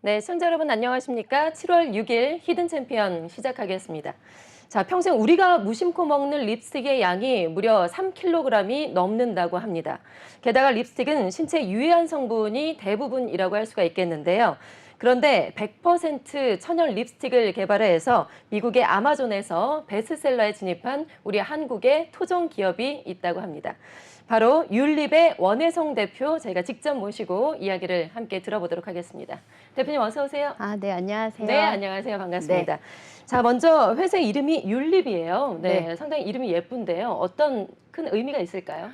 네, 시청자 여러분 안녕하십니까? 7월 6일 히든 챔피언 시작하겠습니다. 자, 평생 우리가 무심코 먹는 립스틱의 양이 무려 3kg이 넘는다고 합니다. 게다가 립스틱은 신체에 유해한 성분이 대부분이라고 할 수가 있겠는데요. 그런데 100% 천연 립스틱을 개발해서 미국의 아마존에서 베스트셀러에 진입한 우리 한국의 토종 기업이 있다고 합니다. 바로 율립의 원혜성 대표 저희가 직접 모시고 이야기를 함께 들어보도록 하겠습니다. 대표님 어서 오세요. 네, 안녕하세요. 네, 안녕하세요. 반갑습니다. 자, 먼저 회사 이름이 율립이에요. 네, 네. 상당히 이름이 예쁜데요. 어떤 큰 의미가 있을까요?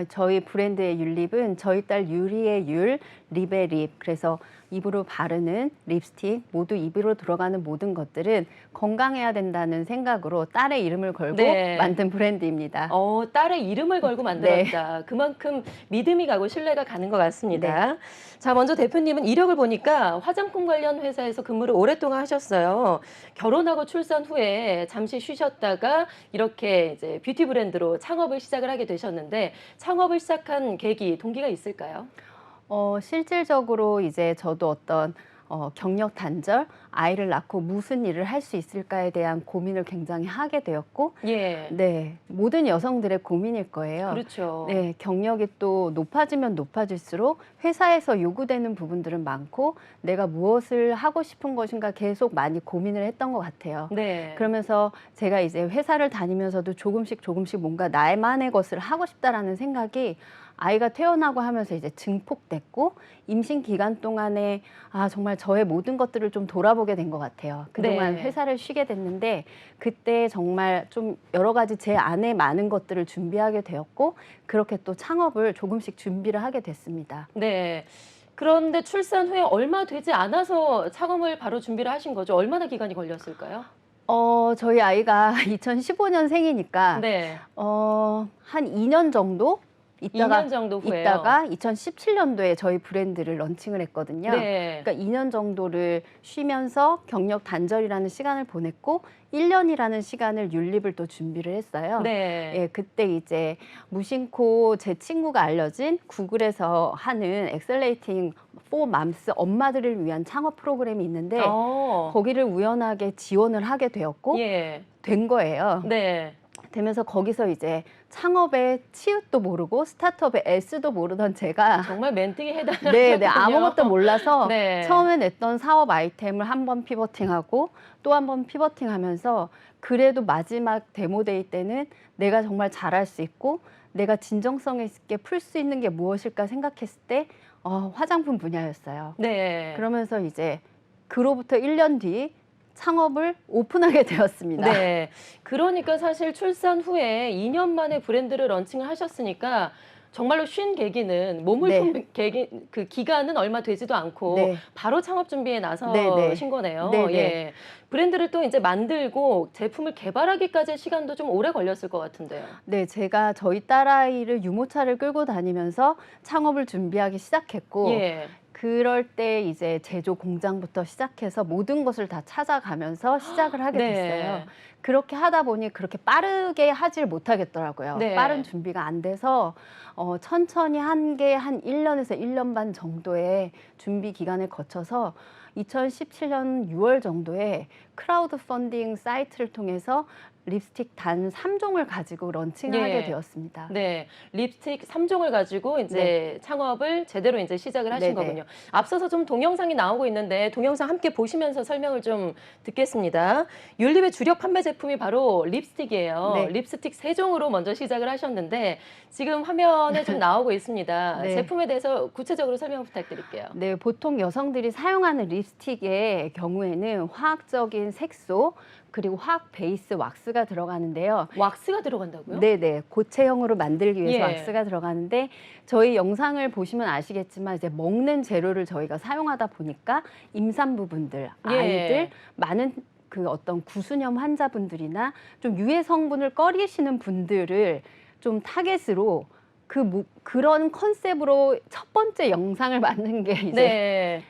저희 브랜드의 율립은 저희 딸 유리의 율, 립의 립. 그래서 입으로 바르는 립스틱, 모두 입으로 들어가는 모든 것들은 건강해야 된다는 생각으로 딸의 이름을 걸고 네. 만든 브랜드입니다. 딸의 이름을 걸고 만들었다. 그만큼 믿음이 가고 신뢰가 가는 것 같습니다. 자, 먼저 대표님은 이력을 보니까 화장품 관련 회사에서 근무를 오랫동안 하셨어요. 결혼하고 출산 후에 잠시 쉬셨다가 이렇게 이제 뷰티 브랜드로 창업을 시작을 하게 되셨는데 창업을 시작한 계기, 동기가 있을까요? 실질적으로 이제 저도 어떤 경력 단절, 아이를 낳고 무슨 일을 할 수 있을까에 대한 고민을 굉장히 하게 되었고, 예. 네, 모든 여성들의 고민일 거예요. 그렇죠. 네, 경력이 또 높아지면 높아질수록 회사에서 요구되는 부분들은 많고 내가 무엇을 하고 싶은 것인가 계속 많이 고민을 했던 것 같아요. 네. 그러면서 제가 이제 회사를 다니면서도 조금씩 뭔가 나만의 것을 하고 싶다라는 생각이 아이가 태어나고 하면서 이제 증폭됐고 임신 기간 동안에 정말 저의 모든 것들을 좀 돌아보게 된 것 같아요. 그동안 네. 회사를 쉬게 됐는데 그때 정말 좀 여러 가지 제 안에 많은 것들을 준비하게 되었고 그렇게 또 창업을 조금씩 준비를 하게 됐습니다. 네. 그런데 출산 후에 얼마 되지 않아서 창업을 바로 준비를 하신 거죠? 얼마나 기간이 걸렸을까요? 저희 아이가 2015년생이니까 네. 한 2년 정도 2년 정도 후에요. 있다가 2017년도에 저희 브랜드를 런칭을 했거든요. 네. 그러니까 2년 정도를 쉬면서 경력 단절이라는 시간을 보냈고 1년이라는 시간을 율립을 또 준비를 했어요. 네. 예, 그때 이제 무심코 제 친구가 알려진 구글에서 하는 엑셀레이팅 포 맘스 엄마들을 위한 창업 프로그램이 있는데 거기를 우연하게 지원을 하게 되었고 예. 된 거예요. 네. 되면서 거기서 이제 창업의 치읓도 모르고 스타트업의 S도 모르던 제가 정말 맨띵에 해당하셨군요. 네, 아무것도 몰라서 네. 처음에 냈던 사업 아이템을 한 번 피버팅하고 또 한 번 피버팅하면서 그래도 마지막 데모데이 때는 내가 정말 잘할 수 있고 내가 진정성 있게 풀 수 있는 게 무엇일까 생각했을 때 화장품 분야였어요. 네. 그러면서 이제 그로부터 1년 뒤 창업을 오픈하게 되었습니다. 네. 그러니까 사실 출산 후에 2년 만에 브랜드를 런칭을 하셨으니까 정말로 쉰 계기는 몸을 네. 푼 계기 그 기간은 얼마 되지도 않고 네. 바로 창업 준비에 네, 네. 나서신 거네요. 네, 네. 예. 브랜드를 또 이제 만들고 제품을 개발하기까지의 시간도 좀 오래 걸렸을 것 같은데요. 네, 제가 저희 딸아이를 유모차를 끌고 다니면서 창업을 준비하기 시작했고 예. 그럴 때 이제 제조 공장부터 시작해서 모든 것을 다 찾아가면서 시작을 하게 네. 됐어요. 그렇게 하다 보니 그렇게 빠르게 하질 못하겠더라고요. 네. 빠른 준비가 안 돼서 천천히 한 게 한 1년에서 1년 반 정도의 준비 기간을 거쳐서 2017년 6월 정도에 크라우드 펀딩 사이트를 통해서 립스틱 단 3종을 가지고 런칭을 하게 되었습니다. 네, 립스틱 3종을 가지고 이제 창업을 제대로 이제 시작을 하신 네네. 거군요. 앞서서 좀 동영상이 나오고 있는데 동영상 함께 보시면서 설명을 좀 듣겠습니다. 율립의 주력 판매 제품이 바로 립스틱이에요. 네. 립스틱 3종으로 먼저 시작을 하셨는데 지금 화면에 좀 나오고 있습니다. 네. 제품에 대해서 구체적으로 설명 부탁드릴게요. 네, 보통 여성들이 사용하는 립스틱의 경우에는 화학적인 색소 그리고 화학 베이스 왁스가 들어가는데요. 왁스가 들어간다고요? 네네, 고체형으로 만들기 위해서 예. 왁스가 들어가는데 저희 영상을 보시면 아시겠지만 이제 먹는 재료를 저희가 사용하다 보니까 임산부분들, 아이들, 많은 그 어떤 구수염 환자분들이나 좀 유해 성분을 꺼리시는 분들을 좀 타겟으로 그런 컨셉으로 첫 번째 영상을 만든 게 이제 네.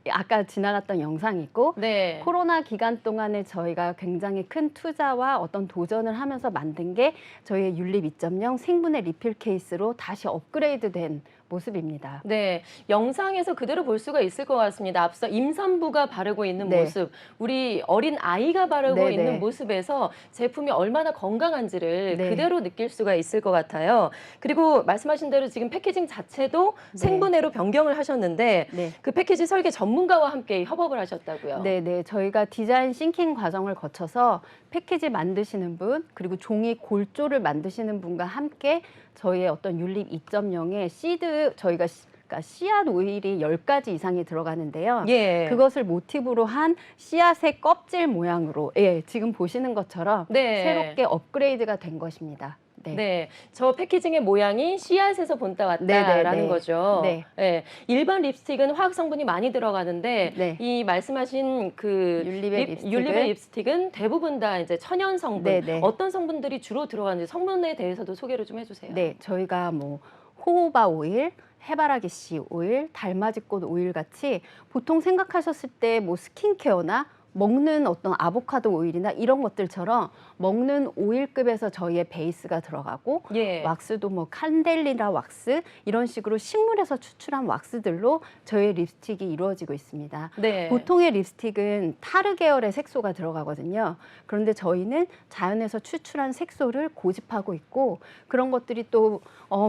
아까 지나갔던 영상이 있고 네. 코로나 기간 동안에 저희가 굉장히 큰 투자와 어떤 도전을 하면서 만든 게 저희의 율립 2.0 생분해 리필 케이스로 다시 업그레이드된 모습입니다. 네, 영상에서 그대로 볼 수가 있을 것 같습니다. 앞서 임산부가 바르고 있는 네. 모습, 우리 어린 아이가 바르고 네, 있는 네. 모습에서 제품이 얼마나 건강한지를 네. 그대로 느낄 수가 있을 것 같아요. 그리고 말씀하신 대로 지금 패키징 자체도 네. 생분해로 변경을 하셨는데 네. 그 패키지 설계 전문가와 함께 협업을 하셨다고요. 네, 저희가 디자인 싱킹 과정을 거쳐서 패키지 만드시는 분, 그리고 종이 골조를 만드시는 분과 함께 저희의 어떤 율립 2.0의 시드, 저희가 그러니까 씨앗 오일이 10가지 이상이 들어가는데요. 예. 그것을 모티브로 한 씨앗의 껍질 모양으로, 예, 지금 보시는 것처럼 네. 새롭게 업그레이드가 된 것입니다. 네. 네, 저 패키징의 모양이 씨앗에서 본따 네, 왔다라는 네. 거죠. 네. 예, 일반 립스틱은 화학 성분이 많이 들어가는데 네. 이 말씀하신 그 율립의 립스틱은 대부분 다 이제 천연 성분, 네, 네. 어떤 성분들이 주로 들어가는지 성분에 대해서도 소개를 좀 해주세요. 네, 저희가 뭐 호호바 오일, 해바라기 씨 오일, 달맞이꽃 오일 같이 보통 생각하셨을 때 뭐 스킨케어나 먹는 어떤 아보카도 오일이나 이런 것들처럼 먹는 오일급에서 저희의 베이스가 들어가고 예. 왁스도 뭐 칸델리라 왁스 이런 식으로 식물에서 추출한 왁스들로 저희의 립스틱이 이루어지고 있습니다. 네. 보통의 립스틱은 타르 계열의 색소가 들어가거든요. 그런데 저희는 자연에서 추출한 색소를 고집하고 있고 그런 것들이 또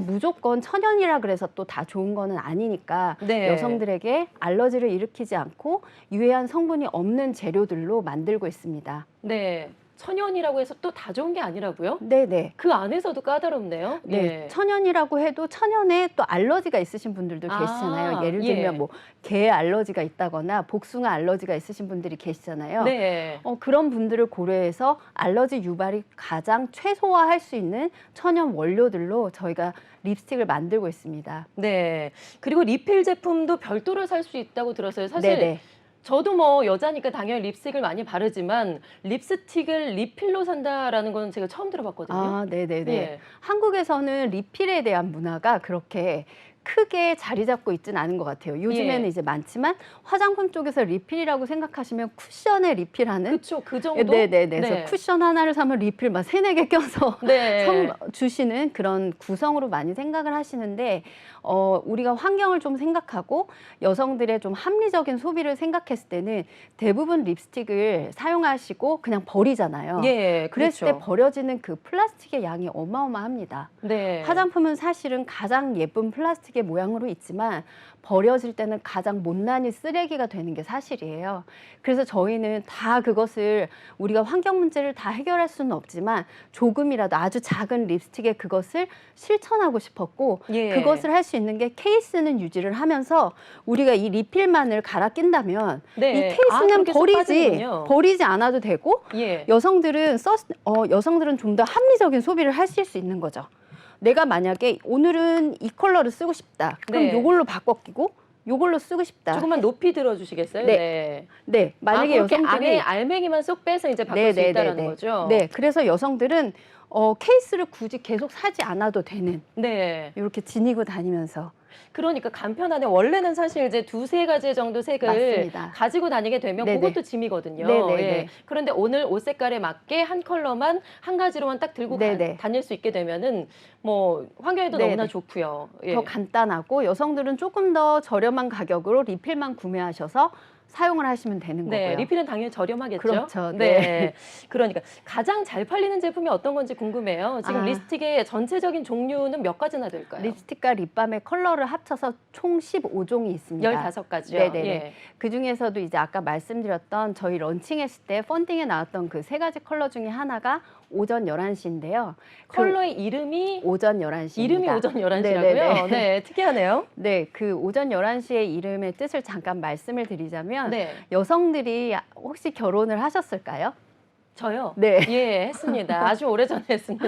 무조건 천연이라 그래서 또 다 좋은 거는 아니니까 네. 여성들에게 알러지를 일으키지 않고 유해한 성분이 없는 재료들로 만들고 있습니다. 네. 천연이라고 해서 또 다 좋은 게 아니라고요? 네네. 그 안에서도 까다롭네요. 네, 예. 천연이라고 해도 천연에 또 알러지가 있으신 분들도 계시잖아요. 예를 들면 예. 뭐 게 알러지가 있다거나 복숭아 알러지가 있으신 분들이 계시잖아요. 네. 그런 분들을 고려해서 알러지 유발이 가장 최소화할 수 있는 천연 원료들로 저희가 립스틱을 만들고 있습니다. 네. 그리고 리필 제품도 별도로 살 수 있다고 들었어요. 사실 네네. 저도 뭐 여자니까 당연히 립스틱을 많이 바르지만 립스틱을 리필로 산다라는 건 제가 처음 들어봤거든요. 아, 네네네. 예. 한국에서는 리필에 대한 문화가 그렇게 크게 자리 잡고 있지는 않은 것 같아요. 요즘에는 예. 이제 많지만 화장품 쪽에서 리필이라고 생각하시면 쿠션에 리필하는 그렇죠. 그 정도? 네네네. 네. 그래서 쿠션 하나를 사면 리필 막 3-4개 껴서 네. 주시는 그런 구성으로 많이 생각을 하시는데 우리가 환경을 좀 생각하고 여성들의 좀 합리적인 소비를 생각했을 때는 대부분 립스틱을 사용하시고 그냥 버리잖아요. 예, 그랬을 그렇죠. 때 버려지는 그 플라스틱의 양이 어마어마합니다. 네. 화장품은 사실은 가장 예쁜 플라스틱의 모양으로 있지만 버려질 때는 가장 못난이 쓰레기가 되는 게 사실이에요. 그래서 저희는 다 그것을 우리가 환경 문제를 다 해결할 수는 없지만 조금이라도 아주 작은 립스틱에 그것을 실천하고 싶었고 예. 그것을 할 수 있는 게 케이스는 유지를 하면서 우리가 이 리필만을 갈아 낀다면 네. 이 케이스는 그렇게 쏙 빠지는군요. 버리지 않아도 되고 예. 여성들은 좀 더 합리적인 소비를 하실 수 있는 거죠. 내가 만약에 오늘은 이 컬러를 쓰고 싶다. 그럼 네. 요걸로 바꿔 끼고 요걸로 쓰고 싶다. 조금만 높이 들어주시겠어요? 네. 네. 네, 만약에 그렇게 여성들이 안에 알맹이만 쏙 빼서 이제 바꿀 수 있다는 거죠? 네, 그래서 여성들은 케이스를 굳이 계속 사지 않아도 되는 네. 이렇게 지니고 다니면서 그러니까 간편하네. 원래는 사실 이제 2-3가지 정도 색을 맞습니다. 가지고 다니게 되면 네네. 그것도 짐이거든요. 네네네. 예. 그런데 오늘 옷 색깔에 맞게 한 컬러만 한 가지로만 딱 들고 네네. 다닐 수 있게 되면은 뭐 환경에도 네네. 너무나 좋고요. 예. 더 간단하고 여성들은 조금 더 저렴한 가격으로 리필만 구매하셔서 사용을 하시면 되는 네, 거고요. 리필은 당연히 저렴하겠죠. 그렇죠. 네. 네. 그러니까 가장 잘 팔리는 제품이 어떤 건지 궁금해요. 지금 립스틱의 전체적인 종류는 몇 가지나 될까요? 립스틱과 립밤의 컬러를 합쳐서 총 15종이 있습니다. 15가지요. 네네네. 예. 그 중에서도 이제 아까 말씀드렸던 저희 런칭했을 때 펀딩에 나왔던 그 3가지 컬러 중에 하나가 오전 11시인데요. 컬러의 이름이 오전 11시입니다. 이름이 오전 11시라고요? 네네네. 네, 특이하네요. 네, 그 오전 11시의 이름의 뜻을 잠깐 말씀을 드리자면 네. 여성들이 혹시 결혼을 하셨을까요? 저요? 네. 예, 했습니다. 아주 오래전에 했습니다.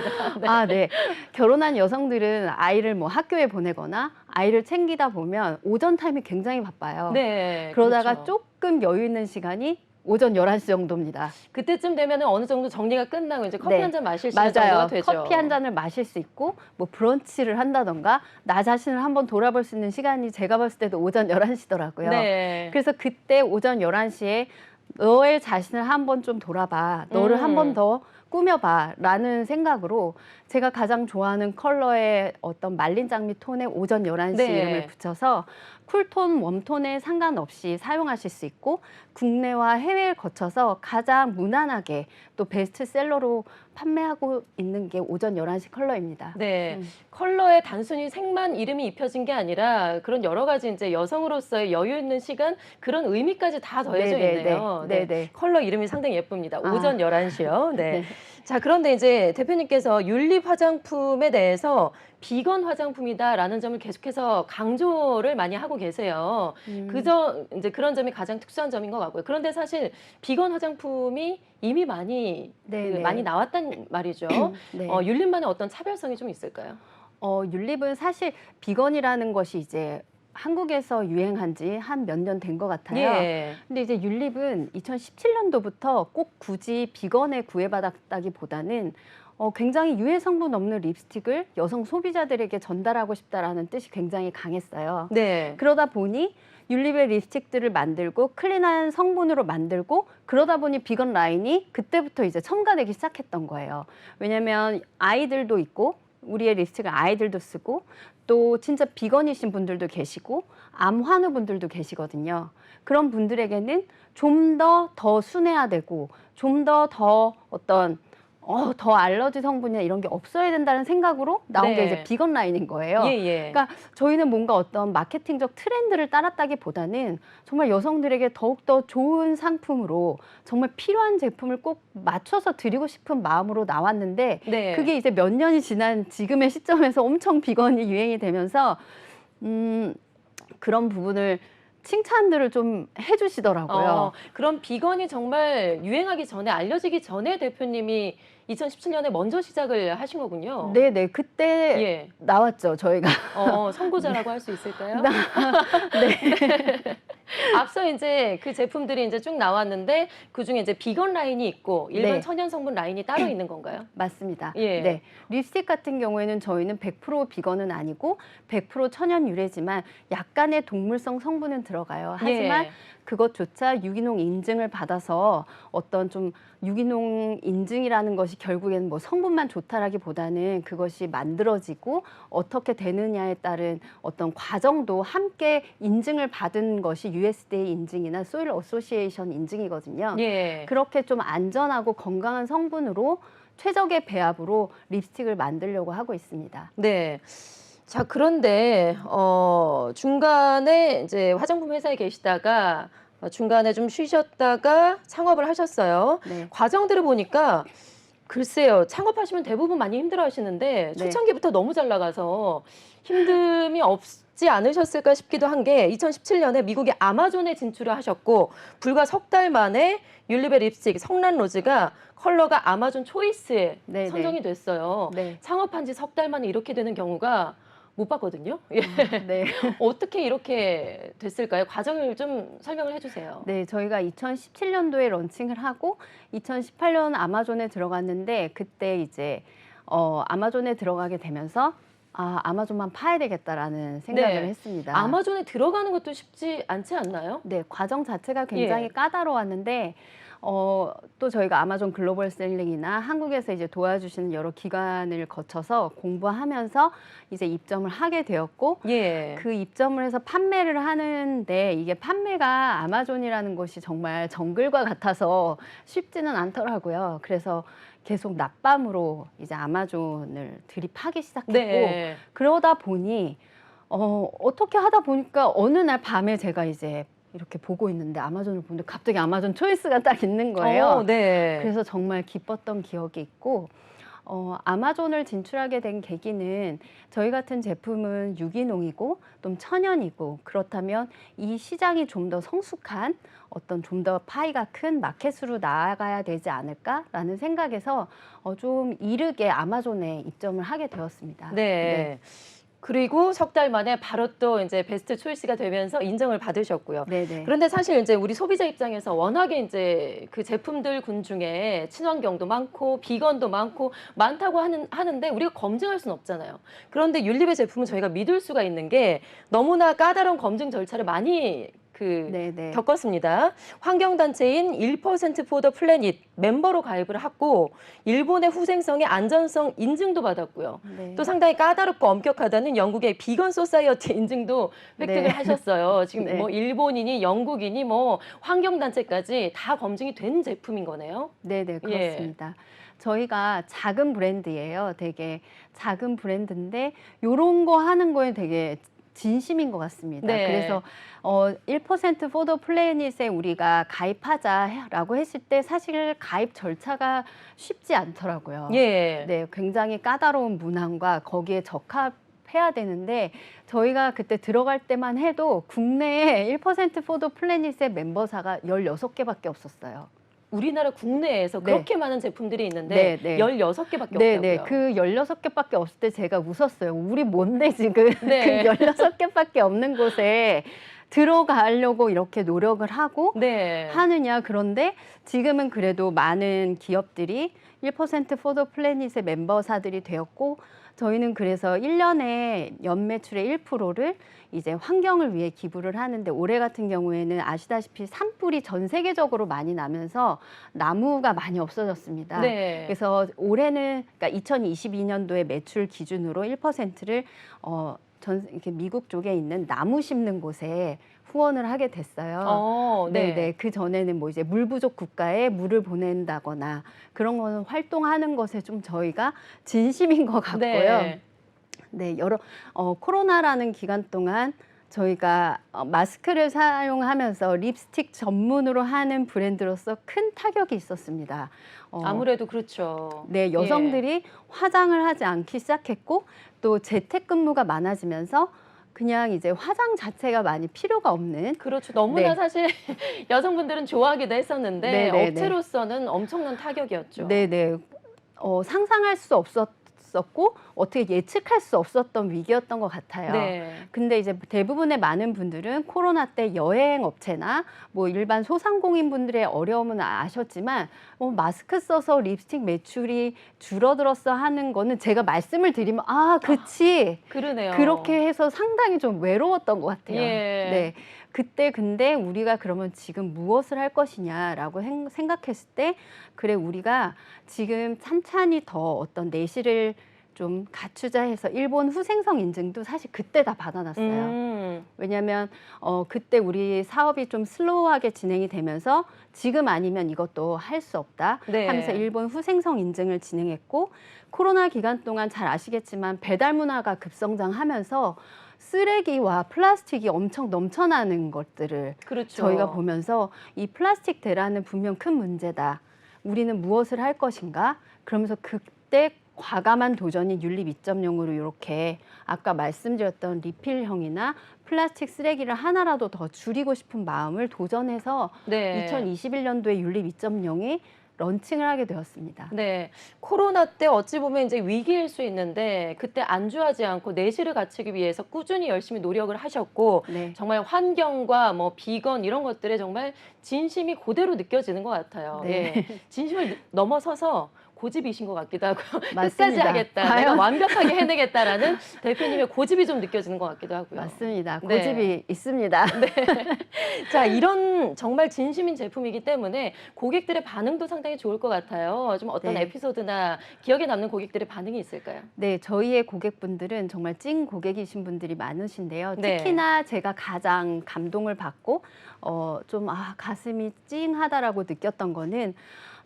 네. 네. 결혼한 여성들은 아이를 뭐 학교에 보내거나 아이를 챙기다 보면 오전 타임이 굉장히 바빠요. 네. 그러다가 그렇죠. 조금 여유 있는 시간이 오전 11시 정도입니다. 그때쯤 되면은 어느 정도 정리가 끝나고 이제 커피 네. 한 잔 마실 시간 맞아요. 정도가 되죠. 커피 한 잔을 마실 수 있고 뭐 브런치를 한다던가 나 자신을 한번 돌아볼 수 있는 시간이 제가 봤을 때도 오전 11시더라고요. 네. 그래서 그때 오전 11시에 너의 자신을 한번 좀 돌아봐. 너를 한 번 더 꾸며봐라는 생각으로 제가 가장 좋아하는 컬러의 어떤 말린 장미 톤에 오전 11시 네. 이름을 붙여서 쿨톤, 웜톤에 상관없이 사용하실 수 있고 국내와 해외를 거쳐서 가장 무난하게 또 베스트셀러로 판매하고 있는 게 오전 11시 컬러입니다. 네. 컬러에 단순히 색만 이름이 입혀진 게 아니라 그런 여러 가지 이제 여성으로서의 여유 있는 시간 그런 의미까지 다 더해져 네네네. 있네요. 네. 네네. 컬러 이름이 상당히 예쁩니다. 아. 오전 11시요. 네. 네. 자, 그런데 이제 대표님께서 율립 화장품에 대해서 비건 화장품이다라는 점을 계속해서 강조를 많이 하고 계세요. 이제 그런 점이 가장 특수한 점인 것 같고요. 그런데 사실 비건 화장품이 이미 많이 네네. 많이 나왔단 말이죠. 네. 율립만의 어떤 차별성이 좀 있을까요? 율립은 사실 비건이라는 것이 이제 한국에서 유행한 지 한 몇 년 된 것 같아요. 예. 근데 이제 율립은 2017년도부터 꼭 굳이 비건에 구애받았다기보다는 굉장히 유해 성분 없는 립스틱을 여성 소비자들에게 전달하고 싶다라는 뜻이 굉장히 강했어요. 네. 그러다 보니 율립의 립스틱들을 만들고 클린한 성분으로 만들고 그러다 보니 비건 라인이 그때부터 이제 첨가되기 시작했던 거예요. 왜냐면 아이들도 있고 우리의 립스틱을 아이들도 쓰고 또 진짜 비건이신 분들도 계시고 암 환우분들도 계시거든요. 그런 분들에게는 좀 더 순해화되고 좀 더 어떤 더 알러지 성분이나 이런 게 없어야 된다는 생각으로 나온 네. 게 이제 비건 라인인 거예요. 예, 예. 그러니까 저희는 뭔가 어떤 마케팅적 트렌드를 따랐다기보다는 정말 여성들에게 더욱더 좋은 상품으로 정말 필요한 제품을 꼭 맞춰서 드리고 싶은 마음으로 나왔는데 네. 그게 이제 몇 년이 지난 지금의 시점에서 엄청 비건이 유행이 되면서 그런 부분을 칭찬들을 좀 해주시더라고요. 그럼 비건이 정말 유행하기 전에 알려지기 전에 대표님이 2017년에 먼저 시작을 하신 거군요. 네네, 그때 예. 나왔죠, 저희가. 선구자라고 할 수 있을까요? 네. 앞서 이제 그 제품들이 이제 쭉 나왔는데 그 중에 이제 비건 라인이 있고 일반 네. 천연 성분 라인이 따로 있는 건가요? 맞습니다. 예. 네. 립스틱 같은 경우에는 저희는 100% 비건은 아니고 100% 천연 유래지만 약간의 동물성 성분은 들어가요. 하지만 예. 그것조차 유기농 인증을 받아서 어떤 좀 유기농 인증이라는 것이 결국에는 뭐 성분만 좋다라기보다는 그것이 만들어지고 어떻게 되느냐에 따른 어떤 과정도 함께 인증을 받은 것이 USDA 인증이나 소일 어소시에이션 인증이거든요. 예. 그렇게 좀 안전하고 건강한 성분으로 최적의 배합으로 립스틱을 만들려고 하고 있습니다. 네. 자, 그런데 중간에 이제 화장품 회사에 계시다가 중간에 좀 쉬셨다가 창업을 하셨어요. 네. 과정들을 보니까 글쎄요, 창업하시면 대부분 많이 힘들어 하시는데 네. 초창기부터 너무 잘 나가서 힘듦이 없지 않으셨을까 싶기도 한 게 2017년에 미국의 아마존에 진출을 하셨고 불과 석 달 만에 율립의 립스틱 성난 로즈가 컬러가 아마존 초이스에 네, 선정이 됐어요. 네. 창업한 지 석 달 만에 이렇게 되는 경우가 못 봤거든요. 예. 네. 어떻게 이렇게 됐을까요? 과정을 좀 설명을 해주세요. 네, 저희가 2017년도에 런칭을 하고 2018년 아마존에 들어갔는데 그때 이제 아마존에 들어가게 되면서 아마존만 파야 되겠다라는 생각을 네. 했습니다. 아마존에 들어가는 것도 쉽지 않지 않나요? 네, 과정 자체가 굉장히 예. 까다로웠는데 또 저희가 아마존 글로벌 셀링이나 한국에서 이제 도와주시는 여러 기관을 거쳐서 공부하면서 이제 입점을 하게 되었고 예. 그 입점을 해서 판매를 하는데 이게 판매가 아마존이라는 것이 정말 정글과 같아서 쉽지는 않더라고요. 그래서 계속 낮밤으로 이제 아마존을 들이파기 시작했고 네. 그러다 보니 어떻게 하다 보니까 어느 날 밤에 제가 이제 이렇게 보고 있는데 아마존을 보는데 갑자기 아마존 초이스가 딱 있는 거예요. 네. 그래서 정말 기뻤던 기억이 있고 아마존을 진출하게 된 계기는 저희 같은 제품은 유기농이고 좀 천연이고 그렇다면 이 시장이 좀 더 성숙한 어떤 좀 더 파이가 큰 마켓으로 나아가야 되지 않을까라는 생각에서 좀 이르게 아마존에 입점을 하게 되었습니다. 네. 그리고 석 달 만에 바로 또 이제 베스트 초이스가 되면서 인정을 받으셨고요. 네네. 그런데 사실 이제 우리 소비자 입장에서 워낙에 이제 그 제품들 중에 친환경도 많고 비건도 많다고 하는데 우리가 검증할 수는 없잖아요. 그런데 율립의 제품은 저희가 믿을 수가 있는 게 너무나 까다로운 검증 절차를 많이 네네. 겪었습니다. 환경단체인 1% 포 더 플래닛 mem버로 가입을 하고 일본의 후생성의 안전성 인증도 받았고요. 네. 또 상당히 까다롭고 엄격하다는 영국의 비건 소사이어티 인증도 획득을 네. 하셨어요. 지금 네. 뭐 일본이니 영국이니 뭐 환경단체까지 다 검증이 된 제품인 거네요. 네네, 예. 그렇습니다. 저희가 작은 브랜드예요. 되게 작은 브랜드인데 요런 거 하는 거에 되게 진심인 것 같습니다. 네. 그래서 1% 포더 플래닛에 우리가 가입하자라고 했을 때 사실 가입 절차가 쉽지 않더라고요. 예. 네, 굉장히 까다로운 문항과 거기에 적합해야 되는데 저희가 그때 들어갈 때만 해도 국내에 1% 포더 플래닛의 멤버사가 16개밖에 없었어요. 우리나라 국내에서 네. 그렇게 많은 제품들이 있는데 네, 네. 16개밖에 네네. 없다고요. 그 16개밖에 없을 때 제가 웃었어요. 우리 뭔데 지금 네. 그 16개밖에 없는 곳에 들어가려고 이렇게 노력을 하고 네. 하느냐. 그런데 지금은 그래도 많은 기업들이 1% 포더 플래닛의 멤버사들이 되었고 저희는 그래서 1년에 연매출의 1%를 이제 환경을 위해 기부를 하는데 올해 같은 경우에는 아시다시피 산불이 전 세계적으로 많이 나면서 나무가 많이 없어졌습니다. 네. 그래서 올해는 그러니까 2022년도에 매출 기준으로 1%를 이렇게 미국 쪽에 있는 나무 심는 곳에 후원을 하게 됐어요. 네. 네. 그 전에는 뭐 이제 물 부족 국가에 물을 보낸다거나 그런 거는 활동하는 것에 좀 저희가 진심인 것 같고요. 네. 네, 코로나라는 기간 동안 저희가 마스크를 사용하면서 립스틱 전문으로 하는 브랜드로서 큰 타격이 있었습니다. 아무래도 그렇죠. 네, 여성들이 화장을 하지 않기 시작했고 또 재택근무가 많아지면서 그냥 이제 화장 자체가 많이 필요가 없는 그렇죠. 너무나 네. 사실 여성분들은 좋아하기도 했었는데 네, 네, 네. 업체로서는 엄청난 타격이었죠. 네네. 상상할 수 없었고 어떻게 예측할 수 없었던 위기였던 것 같아요. 네. 근데 이제 대부분의 많은 분들은 코로나 때 여행 업체나 뭐 일반 소상공인 분들의 어려움은 아셨지만 마스크 써서 립스틱 매출이 줄어들었어 하는 거는 제가 말씀을 드리면 그치. 그러네요. 그렇게 해서 상당히 좀 외로웠던 것 같아요. 예. 네. 그때 근데 우리가 그러면 지금 무엇을 할 것이냐라고 생각했을 때 그래 우리가 지금 찬찬히 더 어떤 내실을 좀 갖추자 해서 일본 후생성 인증도 사실 그때 다 받아놨어요. 왜냐하면 그때 우리 사업이 좀 슬로우하게 진행이 되면서 지금 아니면 이것도 할 수 없다 네. 하면서 일본 후생성 인증을 진행했고 코로나 기간 동안 잘 아시겠지만 배달 문화가 급성장하면서 쓰레기와 플라스틱이 엄청 넘쳐나는 것들을 그렇죠. 저희가 보면서 이 플라스틱 대란은 분명 큰 문제다. 우리는 무엇을 할 것인가? 그러면서 그때 과감한 도전이 율립 2.0으로 이렇게 아까 말씀드렸던 리필형이나 플라스틱 쓰레기를 하나라도 더 줄이고 싶은 마음을 도전해서 네. 2021년도에 율립 2.0이 런칭을 하게 되었습니다. 네. 코로나 때 어찌 보면 이제 위기일 수 있는데 그때 안주하지 않고 내실을 갖추기 위해서 꾸준히 열심히 노력을 하셨고 네. 정말 환경과 뭐 비건 이런 것들에 정말 진심이 그대로 느껴지는 것 같아요. 네. 예. 진심을 넘어서서 고집이신 것 같기도 하고 끝까지 맞습니다. 하겠다, 내가 과연? 완벽하게 해내겠다라는 대표님의 고집이 좀 느껴지는 것 같기도 하고요. 맞습니다. 네. 고집이 있습니다. 자, 이런 정말 진심인 제품이기 때문에 고객들의 반응도 상당히 좋을 것 같아요. 좀 어떤 네. 에피소드나 기억에 남는 고객들의 반응이 있을까요? 네, 저희의 고객분들은 정말 찐 고객이신 분들이 많으신데요. 네. 특히나 제가 가장 감동을 받고 좀 가슴이 찡하다라고 느꼈던 거는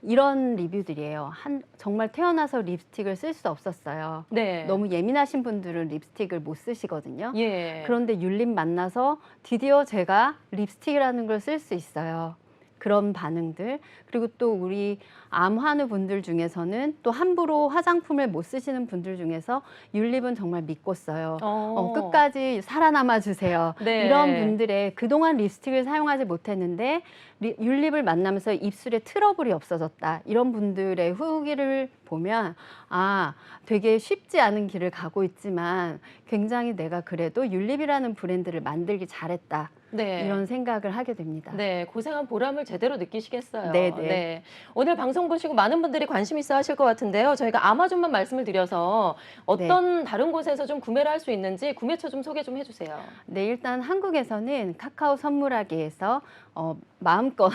이런 리뷰들이에요. 정말 태어나서 립스틱을 쓸 수 없었어요. 네. 너무 예민하신 분들은 립스틱을 못 쓰시거든요. 예. 그런데 율림 만나서 드디어 제가 립스틱이라는 걸 쓸 수 있어요. 그런 반응들. 그리고 또 우리 암 환우 분들 중에서는 또 함부로 화장품을 못 쓰시는 분들 중에서 율립은 정말 믿고 써요. 끝까지 살아남아 주세요. 네. 이런 분들의 그동안 립스틱을 사용하지 못했는데 율립을 만나면서 입술에 트러블이 없어졌다. 이런 분들의 후기를 보면 되게 쉽지 않은 길을 가고 있지만 굉장히 내가 그래도 율립이라는 브랜드를 만들기 잘했다. 네. 이런 생각을 하게 됩니다. 네, 고생한 보람을 제대로 느끼시겠어요. 네네. 네. 오늘 방송 보시고 많은 분들이 관심 있어 하실 것 같은데요. 저희가 아마존만 말씀을 드려서 어떤 다른 곳에서 좀 구매를 할 수 있는지 구매처 좀 소개 좀 해주세요. 네, 일단 한국에서는 카카오 선물하기에서 마음껏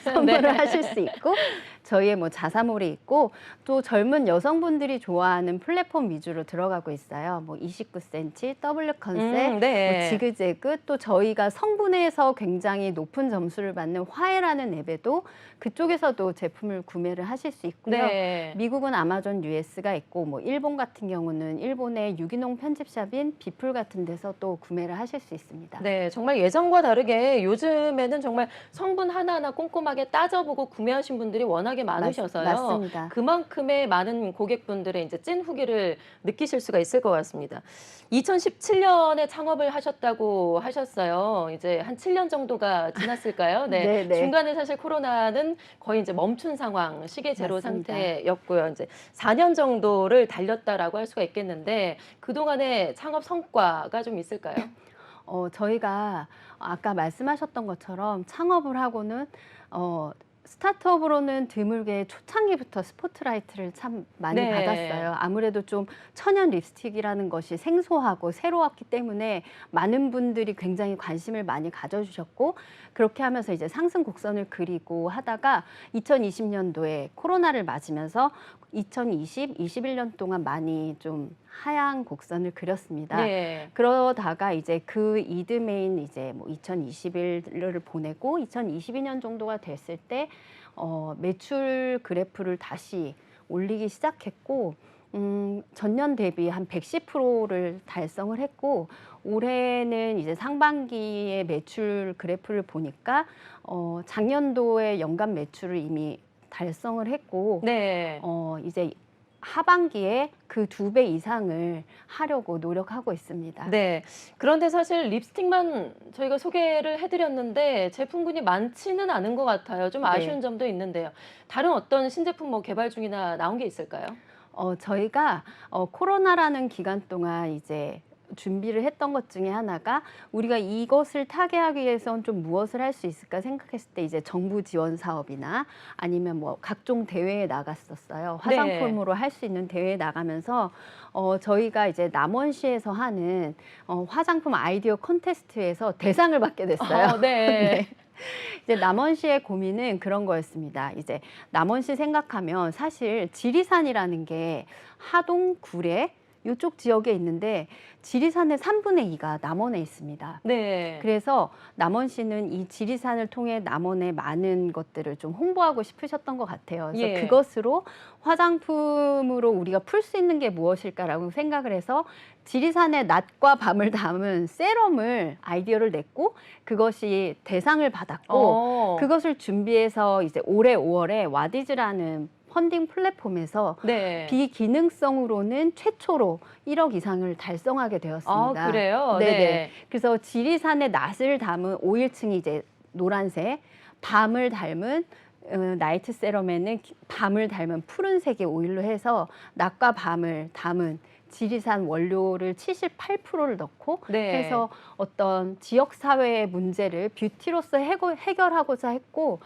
선물을 네. 하실 수 있고 저희의 뭐 자사몰이 있고 또 젊은 여성분들이 좋아하는 플랫폼 위주로 들어가고 있어요. 뭐 29cm, W 컨셉, 네. 뭐 지그재그 또 저희가 성분에서 굉장히 높은 점수를 받는 화해라는 앱에도 그쪽에서도 제품을 구매를 하실 수 있고요. 네. 미국은 아마존 US가 있고 뭐 일본 같은 경우는 일본의 유기농 편집샵인 비풀 같은 데서 또 구매를 하실 수 있습니다. 네, 정말 예전과 다르게 요즘에는 정말 성분 하나하나 꼼꼼하게 따져보고 구매하신 분들이 워낙에 많으셔서요. 맞습니다. 그만큼의 많은 고객분들의 이제 찐 후기를 느끼실 수가 있을 것 같습니다. 2017년에 창업을 하셨다고 하셨어요. 이제 한 7년 정도가 지났을까요? 네. 네, 네. 중간에 사실 코로나는 거의 이제 멈춘 상황, 시계 제로 맞습니다. 상태였고요. 이제 4년 정도를 달렸다라고 할 수가 있겠는데 그동안의 창업 성과가 좀 있을까요? 저희가 아까 말씀하셨던 것처럼 창업을 하고는 스타트업으로는 드물게 초창기부터 스포트라이트를 참 많이 네. 받았어요. 아무래도 좀 천연 립스틱이라는 것이 생소하고 새로웠기 때문에 많은 분들이 굉장히 관심을 많이 가져주셨고 그렇게 하면서 이제 상승 곡선을 그리고 하다가 2020년도에 코로나를 맞으면서 2020, 21년 동안 많이 좀 하향 곡선을 그렸습니다. 네. 그러다가 이제 그 이듬해인 이제 뭐 2021을 보내고 2022년 정도가 됐을 때 매출 그래프를 다시 올리기 시작했고 전년 대비 한 110%를 달성을 했고 올해는 이제 상반기의 매출 그래프를 보니까 작년도의 연간 매출을 이미 달성을 했고 네. 이제 하반기에 그 2배 이상을 하려고 노력하고 있습니다. 네. 그런데 사실 립스틱만 저희가 소개를 해드렸는데 제품군이 많지는 않은 것 같아요. 좀 아쉬운 네. 점도 있는데요. 다른 어떤 신제품 뭐 개발 중이나 나온 게 있을까요? 저희가 코로나라는 기간 동안 이제 준비를 했던 것 중에 하나가 우리가 이것을 타개하기 위해서는 좀 무엇을 할 수 있을까 생각했을 때 이제 정부 지원 사업이나 아니면 뭐 각종 대회에 나갔었어요. 화장품으로 할 수 있는 대회에 나가면서 저희가 이제 남원시에서 하는 화장품 아이디어 콘테스트에서 대상을 받게 됐어요. 네. 네. 이제 남원시의 고민은 그런 거였습니다. 이제 남원시 생각하면 사실 지리산이라는 게 하동, 구례 이쪽 지역에 있는데 지리산의 3분의 2가 남원에 있습니다. 네. 그래서 남원시는 이 지리산을 통해 남원의 많은 것들을 좀 홍보하고 싶으셨던 것 같아요. 그래서 예. 그것으로 화장품으로 우리가 풀 수 있는 게 무엇일까라고 생각을 해서 지리산의 낮과 밤을 담은 세럼을 아이디어를 냈고 그것이 대상을 받았고 그것을 준비해서 이제 올해 5월에 와디즈라는 펀딩 플랫폼에서 네. 비기능성으로는 최초로 1억 이상을 달성하게 되었습니다. 아, 그래요? 네네. 네. 그래서 지리산의 낫을 담은 오일층이 이제 노란색, 밤을 닮은 나이트 세럼에는 밤을 닮은 푸른색의 오일로 해서 낮과 밤을 담은 지리산 원료를 78%를 넣고 네. 해서 어떤 지역 사회의 문제를 뷰티로서 해결하고자 했고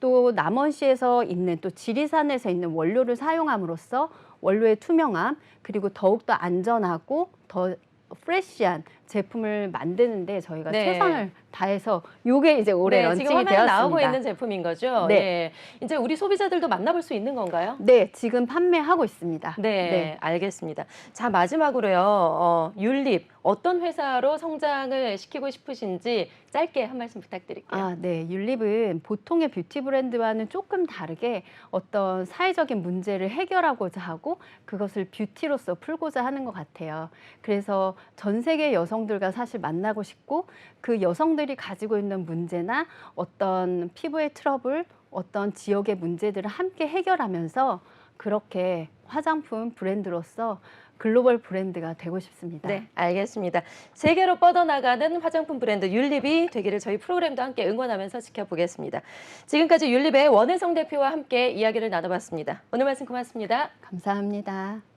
또 남원시에서 있는 또 지리산에서 있는 원료를 사용함으로써 원료의 투명함 그리고 더욱더 안전하고 더 프레시한 제품을 만드는데 저희가 네. 최선을 다해서 요게 이제 올해 네, 런칭이 지금 화면에 되었습니다. 나오고 있는 제품인 거죠? 네. 예. 이제 우리 소비자들도 만나볼 수 있는 건가요? 네, 지금 판매하고 있습니다. 네, 알겠습니다. 자, 마지막으로요. 율립 어떤 회사로 성장을 시키고 싶으신지 짧게 한 말씀 부탁드릴게요. 네. 율립은 보통의 뷰티 브랜드와는 조금 다르게 어떤 사회적인 문제를 해결하고자 하고 그것을 뷰티로서 풀고자 하는 것 같아요. 그래서 전 세계 여성들과 사실 만나고 싶고 그 여성들이 가지고 있는 문제나 어떤 피부의 트러블, 어떤 지역의 문제들을 함께 해결하면서 그렇게 화장품 브랜드로서 글로벌 브랜드가 되고 싶습니다. 네, 알겠습니다. 세계로 뻗어나가는 화장품 브랜드 율립이 되기를 저희 프로그램도 함께 응원하면서 지켜보겠습니다. 지금까지 율립의 원혜성 대표와 함께 이야기를 나눠봤습니다. 오늘 말씀 고맙습니다. 감사합니다.